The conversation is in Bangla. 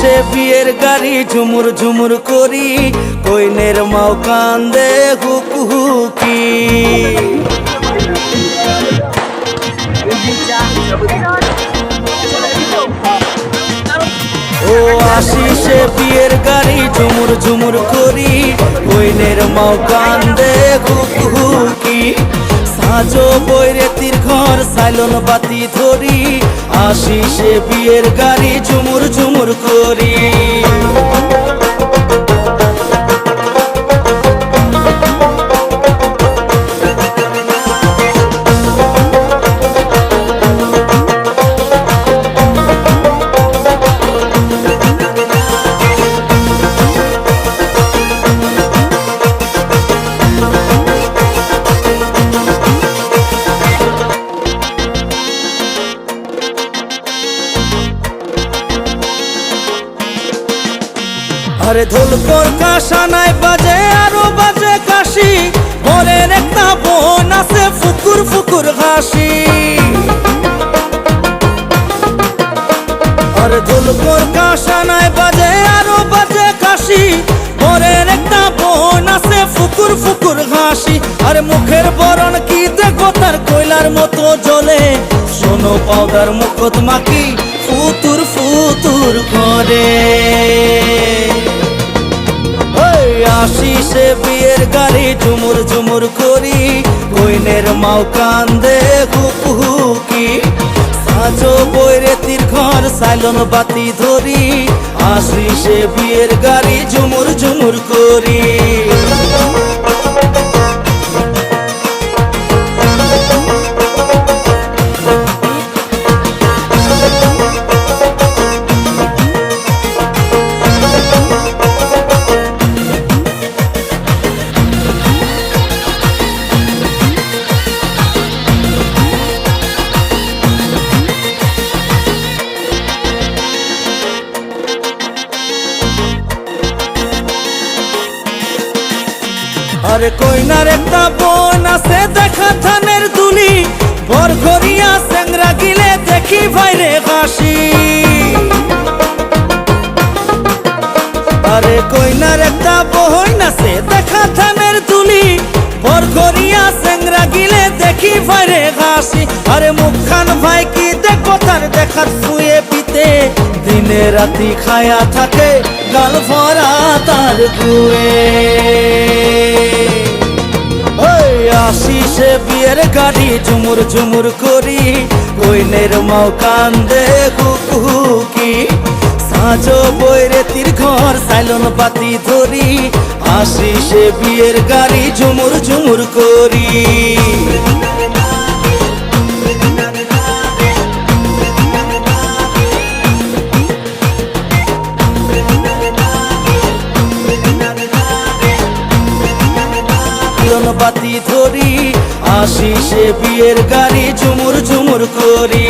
আসিসে বিয়ের গাড়ি ঝুমুর ঝুমুর করি, কইনের মাও কান্দে হুকহুকি। ও আসিসে বিয়ের গাড়ি ঝুমুর ঝুমুর করি, কইনের মাও কান্দে হুকহুকি। সাজো বৈরেতির ঘর সাইলন বাতি ধরি, আসিসে বিয়ের গাড়ি ঝুমুর ঝুমুর করি। আরে ঢোলকর কাশানায় বাজে আরো বাজে কাশি, ঘরের একটা বোন আছে ফুকুর ফুকুর হাসি। আরে ঢোলকর কাশানায় বাজে আরো বাজে কাশি, ঘরের একটা বোন আছে ফুকুর ফুকুর হাসি। আরে মুখের বরণ কি দেখো তার কয়লার মতো জ্বলে, শোনো পাউডার মুখত মাখি ফুতুর ফুতুর করে। আসিসে বিয়ের গাড়ি ঝুমুর ঝুমুর করি, কইনের মাও কান্দে হুকহুকি। সাজো বৈরেতির ঘর সাইলন বাতি ধরি, আসিসে বিয়ের গাড়ি ঝুমুর ঝুমুর করি। আরে কইনার একটা বোন আছে দেখা থানের দুলি, বর ঘরিয়া সেংরা গিলে দেখি ভাইরে হাসি। আরে কইনার একটা বোন আছে দেখা থানের দুলি, বর ঘরিয়া সেংরা গিলে দেখি ভাইরে হাসি। আরে মুখখান ভাই কি দেখবো তার দেখাত শুয়ে পিতে, দিনে রাতি খায়া থাকে গাল ভরা তার গুয়ে। আসিসে বিয়ের গাড়ি ঝুমুর ঝুমুর করি, কইনের মাও কান্দে হুকহুকি। সাজো বৈরেতির ঘর সাইলন বাতি ধরি, আসিসে বিয়ের গাড়ি ঝুমুর ঝুমুর করি। বাতি ধরি, আসিসে বিয়ের গাড়ি ঝুমুর ঝুমুর করি।